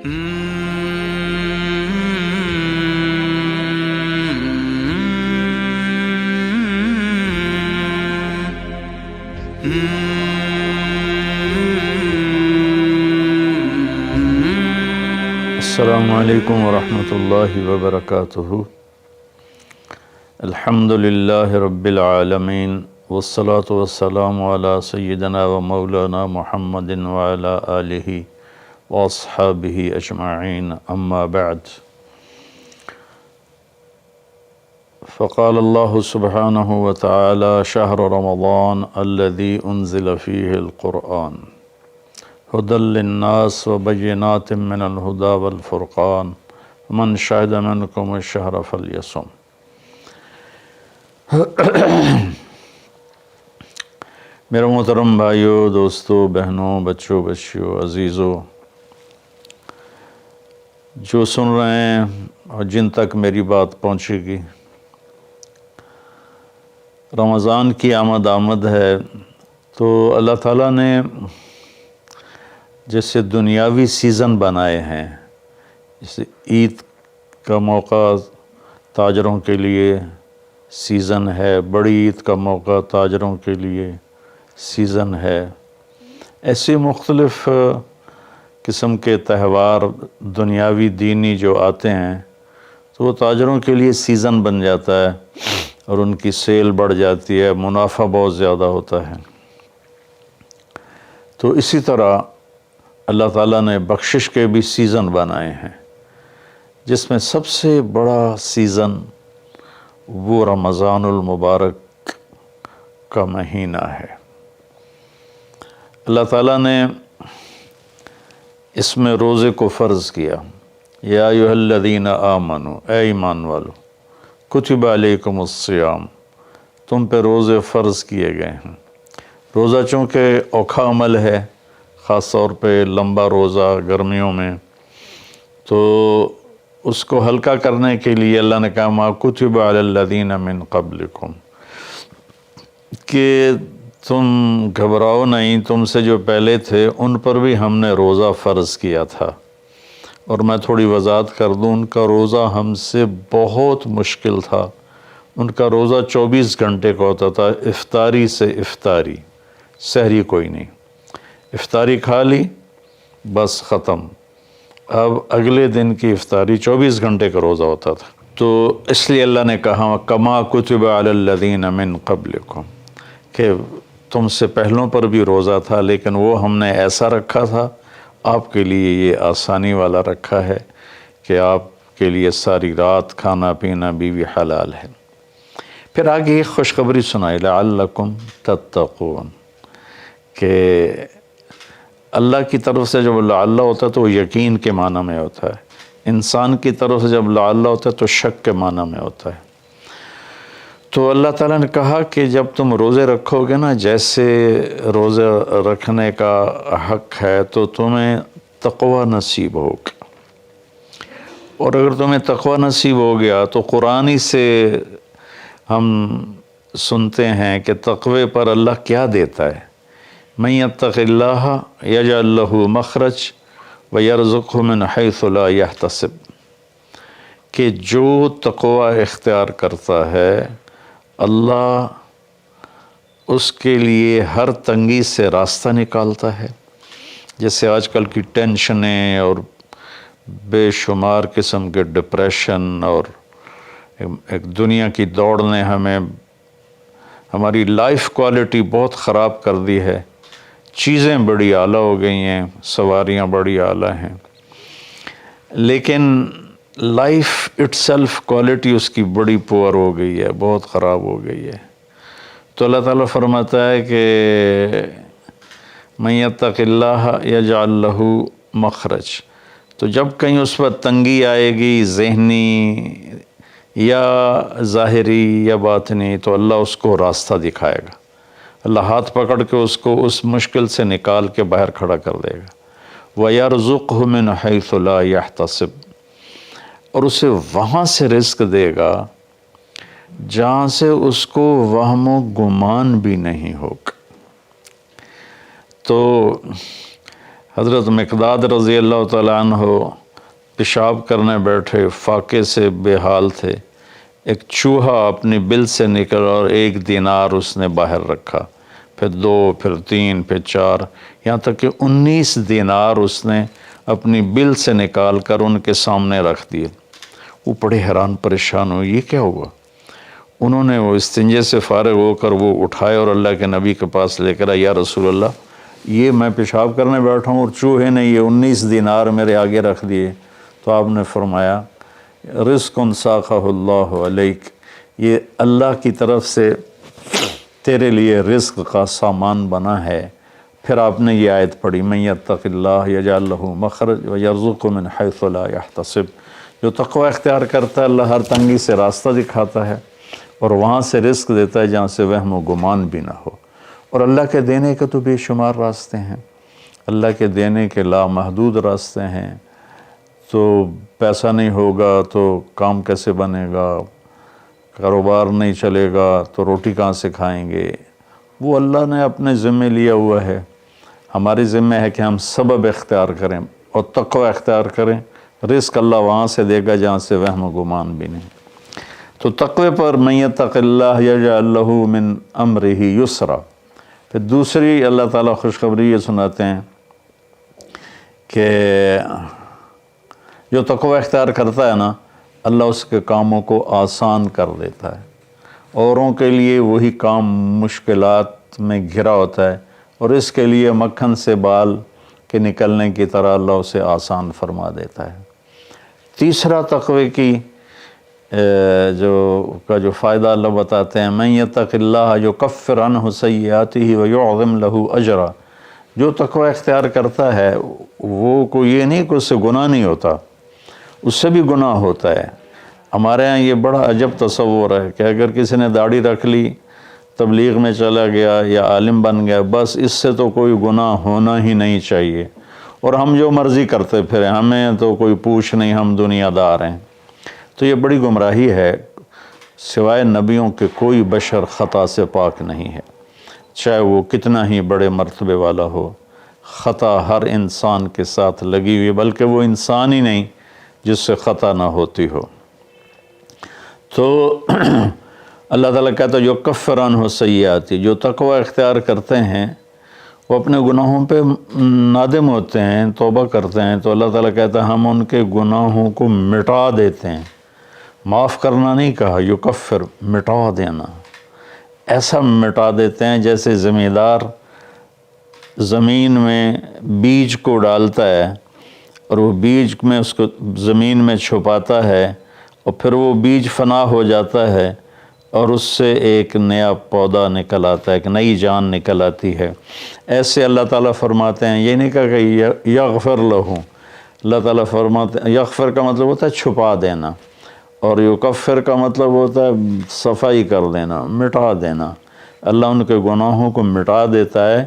السلام علیکم ورحمۃ اللہ وبرکاتہ۔ الحمد للہ رب العالمین والصلاة والسلام علی سیدنا و مولانا محمد وعلی آلہ واصحابہ اجمعین، اما بعد۔ فقال اللہ سبحانہ وتعالی شہر رمضان الذی انزل فیہ القرآن هدى للناس وبينات من الهدى والفرقان من شهد منكم الشهر فليصم۔ میرے محترم بھائیوں، دوستوں، بہنوں، بچوں، بچیوں، عزیزوں، جو سن رہے ہیں اور جن تک میری بات پہنچے گی، رمضان کی آمد ہے تو اللہ تعالیٰ نے جیسے دنیاوی سیزن بنائے ہیں، جیسے عید کا موقع تاجروں کے لیے سیزن ہے، بڑی عید کا موقع تاجروں کے لیے سیزن ہے، ایسے مختلف قسم کے تہوار دنیاوی دینی جو آتے ہیں تو وہ تاجروں کے لیے سیزن بن جاتا ہے اور ان کی سیل بڑھ جاتی ہے، منافع بہت زیادہ ہوتا ہے۔ تو اسی طرح اللہ تعالیٰ نے بخشش کے بھی سیزن بنائے ہیں، جس میں سب سے بڑا سیزن وہ رمضان المبارک کا مہینہ ہے۔ اللہ تعالیٰ نے اس میں روزے کو فرض کیا۔ یا ایھا الذین آمنوا، اے ایمان والو، کتب علیکم الصیام، تم پہ روزے فرض کیے گئے ہیں۔ روزہ چونکہ اوکھا عمل ہے، خاص طور پہ لمبا روزہ گرمیوں میں، تو اس کو ہلکا کرنے کے لیے اللہ نے کہا ما کتب علی الذین من قبلکم، کہ تم گھبراؤ نہیں، تم سے جو پہلے تھے ان پر بھی ہم نے روزہ فرض کیا تھا۔ اور میں تھوڑی وضاحت کر دوں، ان کا روزہ ہم سے بہت مشکل تھا۔ ان کا روزہ 24 گھنٹے کا ہوتا تھا، افطاری سے افطاری، سحری کوئی نہیں۔ افطاری کھا لی بس ختم، اب اگلے دن کی افطاری 24 گھنٹے کا روزہ ہوتا تھا۔ تو اس لیے اللہ نے کہا کما کتب علی الذین من قبلکم، کہ تم سے پہلوں پر بھی روزہ تھا، لیکن وہ ہم نے ایسا رکھا تھا، آپ کے لیے یہ آسانی والا رکھا ہے کہ آپ کے لیے ساری رات کھانا پینا بیوی حلال ہے۔ پھر آگے یہ خوشخبری سنائی لعلکم تتقون، کہ اللہ کی طرف سے جب لعل ہوتا ہے تو وہ یقین کے معنی میں ہوتا ہے، انسان کی طرف سے جب لعل ہوتا ہے تو شک کے معنی میں ہوتا ہے۔ تو اللہ تعالیٰ نے کہا کہ جب تم روزے رکھو گے نا، جیسے روزے رکھنے کا حق ہے تو تمہیں تقوی نصیب ہوگا، اور اگر تمہیں تقوی نصیب ہو گیا تو قرآن ہی سے ہم سنتے ہیں کہ تقوی پر اللہ کیا دیتا ہے، من یتق اللہ یجعل لہ مخرج ویرزقہ من حیث لا یحتسب، کہ جو تقوی اختیار کرتا ہے اللہ اس کے لیے ہر تنگی سے راستہ نکالتا ہے۔ جیسے آج کل کی ٹینشنیں اور بے شمار قسم کے ڈپریشن اور ایک دنیا کی دوڑ نے ہماری لائف کوالٹی بہت خراب کر دی ہے، چیزیں بڑی اعلیٰ ہو گئی ہیں، سواریاں بڑی اعلیٰ ہیں، لیکن لائف اٹ سیلف کوالٹی اس کی بڑی پور ہو گئی ہے، بہت خراب ہو گئی ہے۔ تو اللہ تعالیٰ فرماتا ہے کہ من یتق اللہ یجعل لہ مخرج، تو جب کہیں اس پر تنگی آئے گی، ذہنی یا ظاہری یا باطنی، تو اللہ اس کو راستہ دکھائے گا، اللہ ہاتھ پکڑ کے اس کو اس مشکل سے نکال کے باہر کھڑا کر دے گا۔ وَيَرْزُقْهُ مِنْ حَيْثُ لَا يَحْتَسِبْ، اور اسے وہاں سے رزق دے گا جہاں سے اس کو وہم و گمان بھی نہیں ہوگا۔ تو حضرت مقداد رضی اللہ تعالیٰ عنہ پیشاب کرنے بیٹھے، فاقے سے بے حال تھے، ایک چوہا اپنی بل سے نکل اور 1 دینار اس نے باہر رکھا، پھر 2، پھر 3، پھر 4، یہاں تک کہ 19 دینار اس نے اپنی بل سے نکال کر ان کے سامنے رکھ دیے۔ وہ بڑے حیران پریشان ہوئے، یہ کیا ہوا؟ انہوں نے وہ استنجے سے فارغ ہو کر وہ اٹھائے اور اللہ کے نبی کے پاس لے کر آئے، یا رسول اللہ یہ میں پیشاب کرنے بیٹھا ہوں اور چوہے نے یہ 19 دینار میرے آگے رکھ دیے۔ تو آپ نے فرمایا رزق ساقہ اللہ علیک، یہ اللہ کی طرف سے تیرے لیے رزق کا سامان بنا ہے۔ پھر آپ نے یہ آیت پڑھی، من یتق اللہ یجعل لہ مخرج ویرزقہ من حیث لا یحتسب، جو تقوی اختیار کرتا ہے اللہ ہر تنگی سے راستہ دکھاتا ہے اور وہاں سے رزق دیتا ہے جہاں سے وہم و گمان بھی نہ ہو۔ اور اللہ کے دینے کے تو بے شمار راستے ہیں، اللہ کے دینے کے لامحدود راستے ہیں۔ تو پیسہ نہیں ہوگا تو کام کیسے بنے گا، کاروبار نہیں چلے گا تو روٹی کہاں سے کھائیں گے؟ وہ اللہ نے اپنے ذمے لیا ہوا ہے، ہماری ذمہ ہے کہ ہم سبب اختیار کریں اور تقوی اختیار کریں، رزق اللہ وہاں سے دے گا جہاں سے وہم و گمان بھی نہیں۔ تو تقوی پر من یتق اللہ یجعل لہ من امرہ یسرا۔ پھر دوسری اللہ تعالیٰ خوشخبری یہ سناتے ہیں کہ جو تقوی اختیار کرتا ہے نا، اللہ اس کے کاموں کو آسان کر دیتا ہے۔ اوروں کے لیے وہی کام مشکلات میں گھرا ہوتا ہے اور اس کے لیے مکھن سے بال کے نکلنے کی طرح اللہ اسے آسان فرما دیتا ہے۔ تیسرا تقوی کی جو فائدہ اللہ بتاتے ہیں، من یتق اللہ یکفر عنہ سیئاتہ ویعظم لہ اجرا، جو تقوی اختیار کرتا ہے وہ کوئی یہ نہیں کہ اس سے گناہ نہیں ہوتا، اس سے بھی گناہ ہوتا ہے۔ ہمارے ہاں یہ بڑا عجب تصور ہے کہ اگر کسی نے داڑھی رکھ لی، تبلیغ میں چلا گیا یا عالم بن گیا، بس اس سے تو کوئی گناہ ہونا ہی نہیں چاہیے اور ہم جو مرضی کرتے پھریں، ہمیں تو کوئی پوچھ نہیں، ہم دنیا دار ہیں۔ تو یہ بڑی گمراہی ہے۔ سوائے نبیوں کے کوئی بشر خطا سے پاک نہیں ہے، چاہے وہ کتنا ہی بڑے مرتبے والا ہو۔ خطا ہر انسان کے ساتھ لگی ہوئی، بلکہ وہ انسان ہی نہیں جس سے خطا نہ ہوتی ہو۔ تو اللہ تعالیٰ کہتا ہے یکفر عنہ سیئات، جو تقوی اختیار کرتے ہیں وہ اپنے گناہوں پہ نادم ہوتے ہیں، توبہ کرتے ہیں، تو اللہ تعالیٰ کہتا ہے ہم ان کے گناہوں کو مٹا دیتے ہیں۔ معاف کرنا نہیں کہا، یکفر مٹا دینا، ایسا مٹا دیتے ہیں جیسے زمیندار زمین میں بیج کو ڈالتا ہے اور وہ بیج میں اس کو زمین میں چھپاتا ہے اور پھر وہ بیج فنا ہو جاتا ہے اور اس سے ایک نیا پودا نکل آتا ہے، ایک نئی جان نکل آتی ہے۔ ایسے اللہ تعالیٰ فرماتے ہیں، یہ نہیں کہا کہ یغفر لہو، اللہ تعالیٰ فرماتے ہیں یغفر کا مطلب ہوتا ہے چھپا دینا، اور یکفر کا مطلب ہوتا ہے صفائی کر دینا، مٹا دینا۔ اللہ ان کے گناہوں کو مٹا دیتا ہے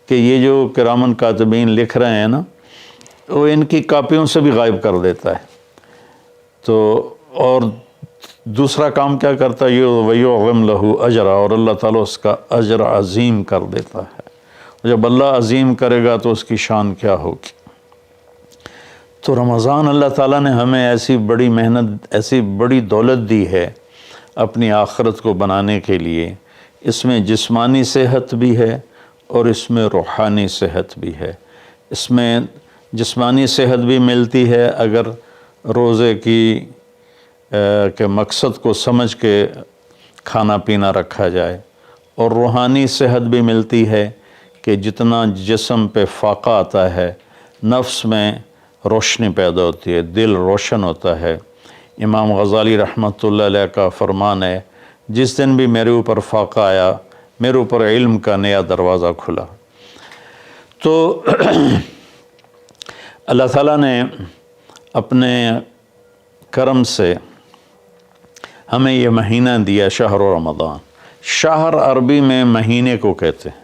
کہ یہ جو کرامن کاتبین لکھ رہے ہیں نا، وہ ان کی کاپیوں سے بھی غائب کر دیتا ہے۔ تو اور دوسرا کام کیا کرتا ہے، وَيُعْظِمْ لَهُ اجرا، اور اللہ تعالیٰ اس کا اجر عظیم کر دیتا ہے۔ جب اللہ عظیم کرے گا تو اس کی شان کیا ہوگی۔ تو رمضان اللہ تعالیٰ نے ہمیں ایسی بڑی محنت، ایسی بڑی دولت دی ہے اپنی آخرت کو بنانے کے لیے۔ اس میں جسمانی صحت بھی ہے اور اس میں روحانی صحت بھی ہے۔ اس میں جسمانی صحت بھی ملتی ہے اگر روزے کے مقصد کو سمجھ کے کھانا پینا رکھا جائے، اور روحانی صحت بھی ملتی ہے کہ جتنا جسم پہ فاقہ آتا ہے، نفس میں روشنی پیدا ہوتی ہے، دل روشن ہوتا ہے۔ امام غزالی رحمۃ اللہ علیہ کا فرمان ہے، جس دن بھی میرے اوپر فاقہ آیا، میرے اوپر علم کا نیا دروازہ کھلا۔ تو اللہ تعالیٰ نے اپنے کرم سے ہمیں یہ مہینہ دیا، شہر رمضان۔ شہر عربی میں مہینے کو کہتے ہیں،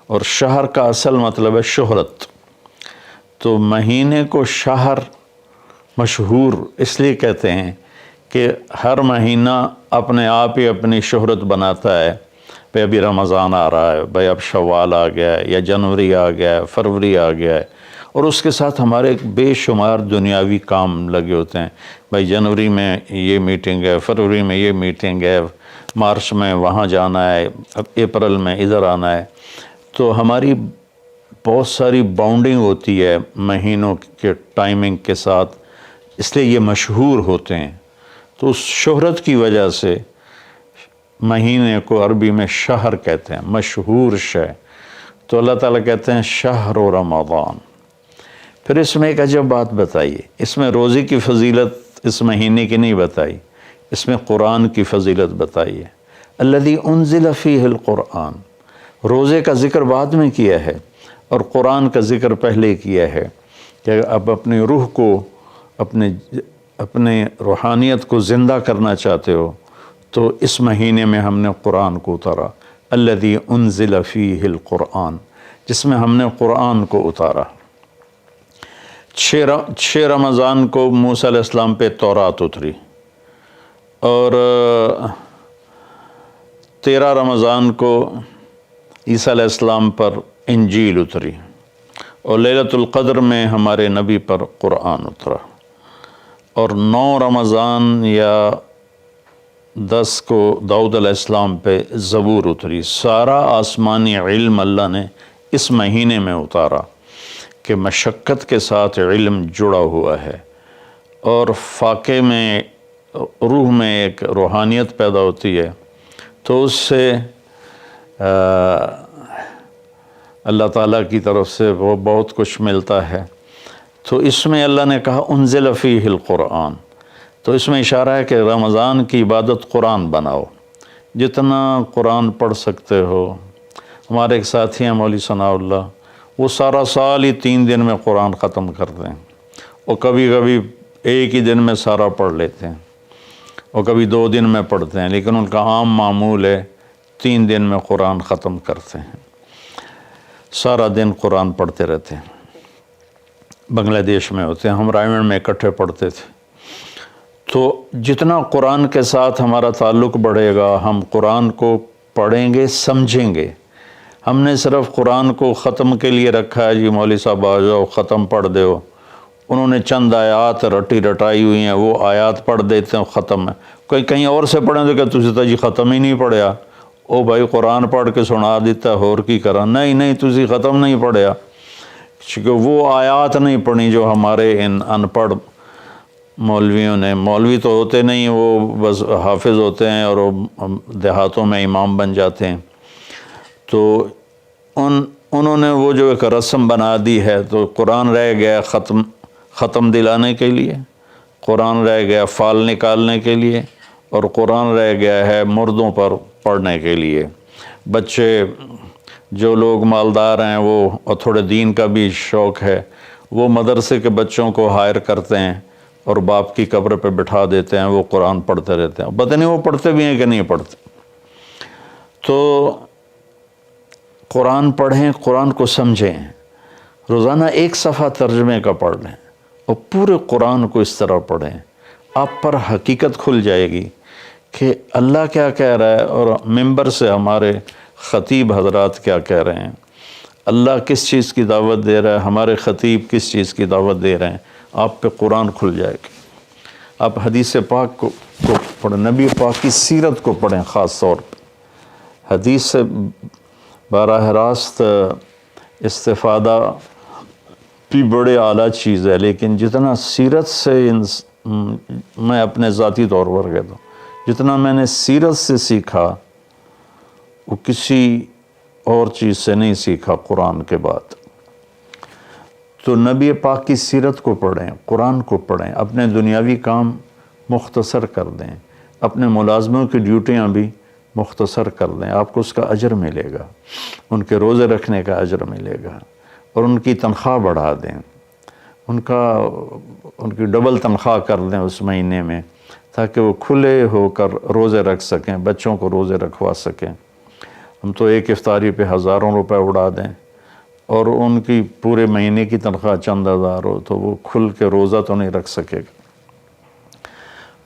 اور شہر کا اصل مطلب ہے شہرت۔ تو مہینے کو شہر مشہور اس لیے کہتے ہیں کہ ہر مہینہ اپنے آپ ہی اپنی شہرت بناتا ہے۔ بھئی ابھی رمضان آ رہا ہے، بھئی اب شوال آ گیا ہے، یا جنوری آ گیا ہے، فروری آ گیا ہے، اور اس کے ساتھ ہمارے بے شمار دنیاوی کام لگے ہوتے ہیں. بھائی جنوری میں یہ میٹنگ ہے، فروری میں یہ میٹنگ ہے، مارچ میں وہاں جانا ہے، اپریل میں ادھر آنا ہے. تو ہماری بہت ساری باؤنڈنگ ہوتی ہے مہینوں کے ٹائمنگ کے ساتھ، اس لیے یہ مشہور ہوتے ہیں. تو اس شہرت کی وجہ سے مہینے کو عربی میں شہر کہتے ہیں، مشہور شے. تو اللہ تعالیٰ کہتے ہیں شہر رمضان. پھر اس میں ایک عجب بات بتائیے، اس میں روزے کی فضیلت اس مہینے کی نہیں بتائی، اس میں قرآن کی فضیلت بتائی ہے. الذی انزل فیہ القرآن، روزے کا ذکر بعد میں کیا ہے اور قرآن کا ذکر پہلے کیا ہے کہ اب اپنی روح کو، اپنے روحانیت کو زندہ کرنا چاہتے ہو تو اس مہینے میں ہم نے قرآن کو اتارا. الذی انزل فیہ القرآن، جس میں ہم نے قرآن کو اتارا. 6 رمضان کو موسیٰ علیہ السلام پہ تورات اتری، اور 13 رمضان کو عیسیٰ علیہ السلام پر انجیل اتری، اور لیلۃ القدر میں ہمارے نبی پر قرآن اترا. اور 9 رمضان یا 10 کو داؤد علیہ السلام پہ زبور اتری. سارا آسمانی علم اللہ نے اس مہینے میں اتارا کہ مشقت کے ساتھ علم جڑا ہوا ہے، اور فاقے میں روح میں ایک روحانیت پیدا ہوتی ہے، تو اس سے اللہ تعالیٰ کی طرف سے وہ بہت کچھ ملتا ہے. تو اس میں اللہ نے کہا انزل فیہ القرآن، تو اس میں اشارہ ہے کہ رمضان کی عبادت قرآن بناؤ، جتنا قرآن پڑھ سکتے ہو. ہمارے ایک ساتھی ہیں مولوی ثناء اللہ، وہ سارا سال ہی 3 دن میں قرآن ختم کرتے ہیں، اور کبھی کبھی ایک ہی دن میں سارا پڑھ لیتے ہیں، اور کبھی 2 دن میں پڑھتے ہیں، لیکن ان کا عام معمول ہے 3 دن میں قرآن ختم کرتے ہیں. سارا دن قرآن پڑھتے رہتے ہیں. بنگلہ دیش میں ہوتے ہیں، ہم رائے میں اکٹھے پڑھتے تھے. تو جتنا قرآن کے ساتھ ہمارا تعلق بڑھے گا، ہم قرآن کو پڑھیں گے، سمجھیں گے. ہم نے صرف قرآن کو ختم کے لیے رکھا ہے، جی مولوی صاحب آ جاؤ ختم پڑھ دو. انہوں نے چند آیات رٹائی ہوئی ہیں، وہ آیات پڑھ دیتے ہیں، ختم ہے. کہیں اور سے پڑھیں تو کہ تسی جی ختم ہی نہیں پڑھیا. او بھائی قرآن پڑھ کے سنا دیتا ہے، اور کی کرا. نہیں تسی ختم نہیں پڑھیا، کیونکہ وہ آیات نہیں پڑھی جو ہمارے ان ان پڑھ مولویوں نے. مولوی تو ہوتے نہیں، وہ بس حافظ ہوتے ہیں اور دیہاتوں میں امام بن جاتے ہیں. تو انہوں نے وہ جو ایک رسم بنا دی ہے، تو قرآن رہ گیا ختم دلانے کے لیے، قرآن رہ گیا فال نکالنے کے لیے، اور قرآن رہ گیا ہے مردوں پر پڑھنے کے لیے. بچے جو لوگ مالدار ہیں، وہ اور تھوڑے دین کا بھی شوق ہے، وہ مدرسے کے بچوں کو ہائر کرتے ہیں اور باپ کی قبر پہ بٹھا دیتے ہیں، وہ قرآن پڑھتے رہتے ہیں. پتہ نہیں وہ پڑھتے بھی ہیں کہ نہیں پڑھتے. تو قرآن پڑھیں، قرآن کو سمجھیں. روزانہ 1 صفحہ ترجمے کا پڑھ لیں اور پورے قرآن کو اس طرح پڑھیں. آپ پر حقیقت کھل جائے گی کہ اللہ کیا کہہ رہا ہے، اور ممبر سے ہمارے خطیب حضرات کیا کہہ رہے ہیں، اللہ کس چیز کی دعوت دے رہا ہے، ہمارے خطیب کس چیز کی دعوت دے رہے ہیں. آپ پہ قرآن کھل جائے گا. آپ حدیث پاک کو پڑھیں، نبی پاک کی سیرت کو پڑھیں. خاص طور پہ حدیث سے براہ راست استفادہ بھی بڑے اعلیٰ چیز ہے، لیکن جتنا سیرت سے میں اپنے ذاتی طور پر کہتا ہوں، جتنا میں نے سیرت سے سیکھا وہ کسی اور چیز سے نہیں سیکھا قرآن کے بعد. تو نبی پاک کی سیرت کو پڑھیں، قرآن کو پڑھیں. اپنے دنیاوی کام مختصر کر دیں، اپنے ملازموں کی ڈیوٹیاں بھی مختصر کر دیں. آپ کو اس کا اجر ملے گا، ان کے روزے رکھنے کا اجر ملے گا، اور ان کی تنخواہ بڑھا دیں، ان کی ڈبل تنخواہ کر دیں اس مہینے میں، تاکہ وہ کھلے ہو کر روزے رکھ سکیں، بچوں کو روزے رکھوا سکیں. ہم تو ایک افطاری پہ ہزاروں روپے اڑا دیں، اور ان کی پورے مہینے کی تنخواہ چند ہزار ہو تو وہ کھل کے روزہ تو نہیں رکھ سکے گا.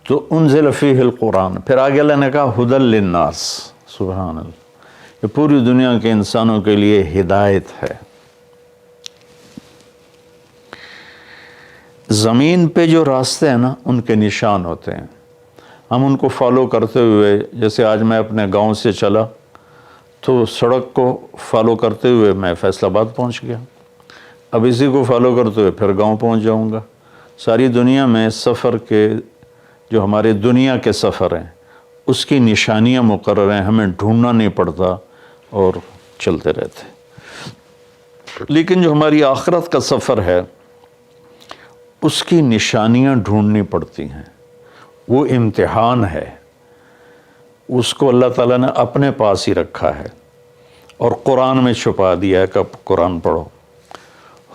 تو انزل فیہ القرآن. پھر آگے اللہ نے کہا ھدی للناس. سبحان اللہ، یہ پوری دنیا کے انسانوں کے لیے ہدایت ہے. زمین پہ جو راستے ہیں نا ان کے نشان ہوتے ہیں، ہم ان کو فالو کرتے ہوئے، جیسے آج میں اپنے گاؤں سے چلا تو سڑک کو فالو کرتے ہوئے میں فیصل آباد پہنچ گیا، اب اسی کو فالو کرتے ہوئے پھر گاؤں پہنچ جاؤں گا۔ ساری دنیا میں سفر کے جو ہمارے دنیا کے سفر ہیں اس کی نشانیاں مقرر ہیں، ہمیں ڈھونڈنا نہیں پڑتا اور چلتے رہتے۔ لیکن جو ہماری آخرت کا سفر ہے اس کی نشانیاں ڈھونڈنی پڑتی ہیں، وہ امتحان ہے، اس کو اللہ تعالیٰ نے اپنے پاس ہی رکھا ہے اور قرآن میں چھپا دیا ہے کہ اب قرآن پڑھو۔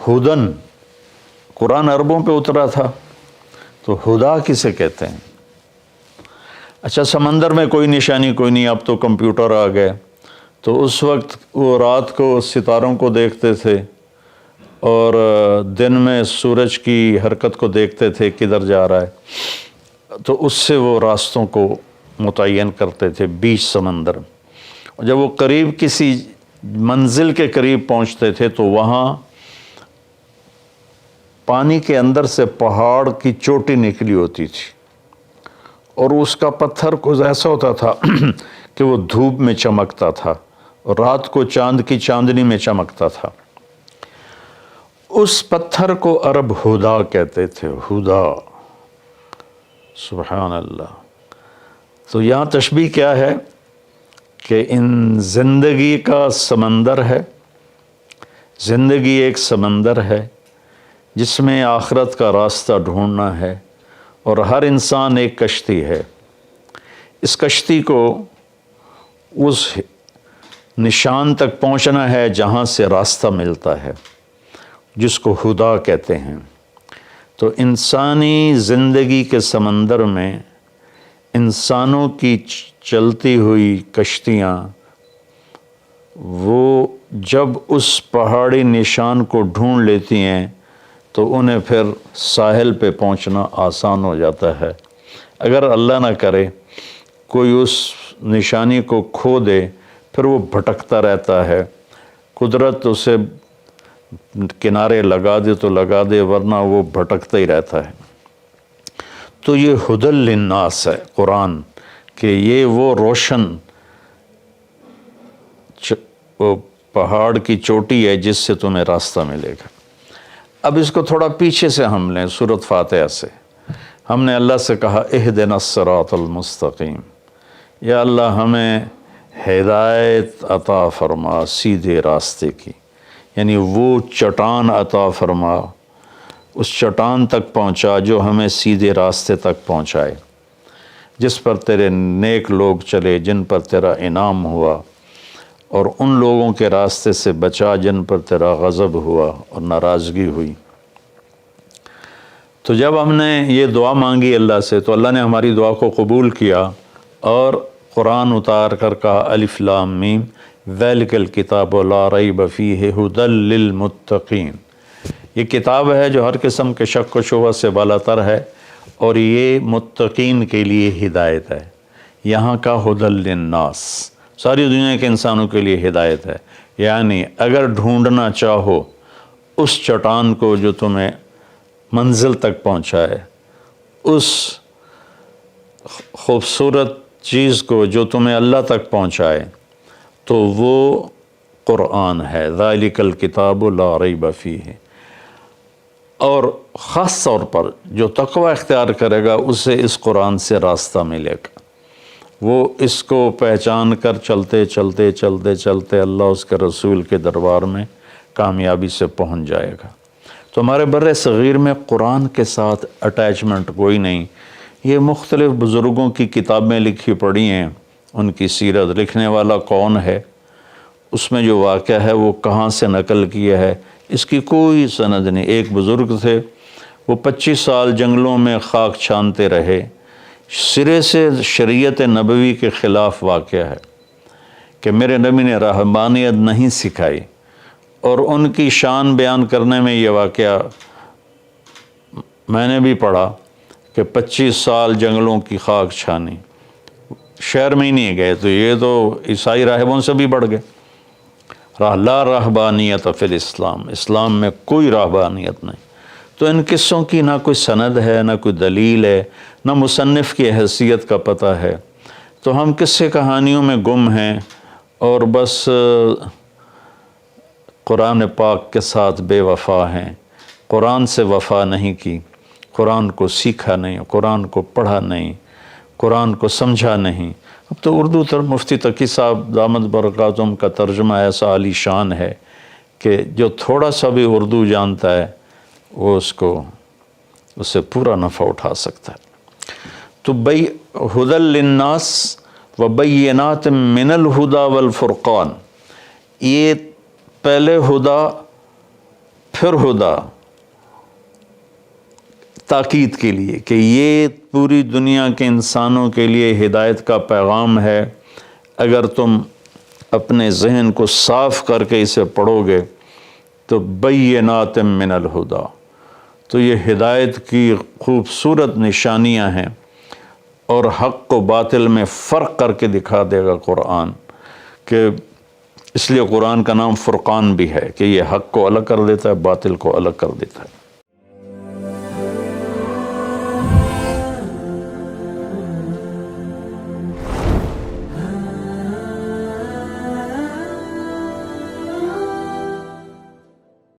ہدن، قرآن عربوں پہ اترا تھا تو ہدا کسے کہتے ہیں؟ اچھا سمندر میں کوئی نشانی کوئی نہیں، اب تو کمپیوٹر آ گئے، تو اس وقت وہ رات کو ستاروں کو دیکھتے تھے اور دن میں سورج کی حرکت کو دیکھتے تھے کدھر جا رہا ہے، تو اس سے وہ راستوں کو متعین کرتے تھے بیچ سمندر۔ جب وہ قریب کسی منزل کے قریب پہنچتے تھے تو وہاں پانی کے اندر سے پہاڑ کی چوٹی نکلی ہوتی تھی اور اس کا پتھر کچھ ایسا ہوتا تھا کہ وہ دھوپ میں چمکتا تھا اور رات کو چاند کی چاندنی میں چمکتا تھا۔ اس پتھر کو عرب ہدا کہتے تھے، ہدا، سبحان اللہ۔ تو یہاں تشبیہ کیا ہے کہ ان زندگی کا سمندر ہے، زندگی ایک سمندر ہے جس میں آخرت کا راستہ ڈھونڈنا ہے، اور ہر انسان ایک کشتی ہے۔ اس کشتی کو اس نشان تک پہنچنا ہے جہاں سے راستہ ملتا ہے، جس کو ہدا کہتے ہیں۔ تو انسانی زندگی کے سمندر میں انسانوں کی چلتی ہوئی کشتیاں، وہ جب اس پہاڑی نشان کو ڈھونڈ لیتی ہیں تو انہیں پھر ساحل پہ پہنچنا آسان ہو جاتا ہے۔ اگر اللہ نہ کرے کوئی اس نشانی کو کھو دے پھر وہ بھٹکتا رہتا ہے، قدرت اسے کنارے لگا دے تو لگا دے، ورنہ وہ بھٹکتا ہی رہتا ہے۔ تو یہ ہدی للناس ہے قرآن، کہ یہ وہ روشن وہ پہاڑ کی چوٹی ہے جس سے تمہیں راستہ ملے گا۔ اب اس کو تھوڑا پیچھے سے ہم لیں، سورۃ فاتحہ سے ہم نے اللہ سے کہا اہدنا الصراط المستقیم، یا اللہ ہمیں ہدایت عطا فرما سیدھے راستے کی، یعنی وہ چٹان عطا فرما، اس چٹان تک پہنچا جو ہمیں سیدھے راستے تک پہنچائے، جس پر تیرے نیک لوگ چلے، جن پر تیرا انعام ہوا، اور ان لوگوں کے راستے سے بچا جن پر تیرا غضب ہوا اور ناراضگی ہوئی۔ تو جب ہم نے یہ دعا مانگی اللہ سے تو اللہ نے ہماری دعا کو قبول کیا اور قرآن اتار کر کہا الف لام میم ذالک الکتاب لا ریب فیہ ھدی للمتقین، یہ کتاب ہے جو ہر قسم کے شک و شبہ سے بالا تر ہے اور یہ متقین کے لیے ہدایت ہے۔ یہاں کا ھدی للناس ساری دنیا کے انسانوں کے لیے ہدایت ہے، یعنی اگر ڈھونڈنا چاہو اس چٹان کو جو تمہیں منزل تک پہنچائے، اس خوبصورت چیز کو جو تمہیں اللہ تک پہنچائے، تو وہ قرآن ہے، ذالک الکتاب لا ریب فیہ۔ اور خاص طور پر جو تقوی اختیار کرے گا اسے اس قرآن سے راستہ ملے گا، وہ اس کو پہچان کر چلتے چلتے چلتے چلتے اللہ اس کے رسول کے دربار میں کامیابی سے پہنچ جائے گا۔ تو ہمارے بر صغیر میں قرآن کے ساتھ اٹیچمنٹ کوئی نہیں۔ یہ مختلف بزرگوں کی کتابیں لکھی پڑھی ہیں، ان کی سیرت، لکھنے والا کون ہے، اس میں جو واقعہ ہے وہ کہاں سے نقل کیا ہے، اس کی کوئی سند نہیں۔ ایک بزرگ تھے، وہ 25 سال جنگلوں میں خاک چھانتے رہے، سرے سے شریعت نبوی کے خلاف واقعہ ہے کہ میرے نبی نے رہبانیت نہیں سکھائی، اور ان کی شان بیان کرنے میں یہ واقعہ میں نے بھی پڑھا کہ 25 سال جنگلوں کی خاک چھانی، شہر میں ہی نہیں گئے، تو یہ تو عیسائی راہبوں سے بھی بڑھ گئے۔ لا رہبانیت فی الاسلام، اسلام میں کوئی رہبانیت نہیں، تو ان قصوں کی نہ کوئی سند ہے، نہ کوئی دلیل ہے، نہ مصنف کی حیثیت کا پتہ ہے، تو ہم قصے کہانیوں میں گم ہیں اور بس قرآن پاک کے ساتھ بے وفا ہیں، قرآن سے وفا نہیں کی، قرآن کو سیکھا نہیں، قرآن کو پڑھا نہیں، قرآن کو سمجھا نہیں۔ اب تو اردو مفتی تقی صاحب دامت برکاتہم کا ترجمہ ایسا عالی شان ہے کہ جو تھوڑا سا بھی اردو جانتا ہے وہ اس سے پورا نفع اٹھا سکتا ہے۔ تو ہدی للناس وبینات من الہدی والفرقان، یہ پہلے ہدا پھر ہدا تاکید کے لیے کہ یہ پوری دنیا کے انسانوں کے لیے ہدایت کا پیغام ہے۔ اگر تم اپنے ذہن کو صاف کر کے اسے پڑھو گے تو بینات من الہدی، تو یہ ہدایت کی خوبصورت نشانیاں ہیں اور حق و باطل میں فرق کر کے دکھا دے گا قرآن، کہ اس لیے قرآن کا نام فرقان بھی ہے کہ یہ حق کو الگ کر دیتا ہے، باطل کو الگ کر دیتا ہے۔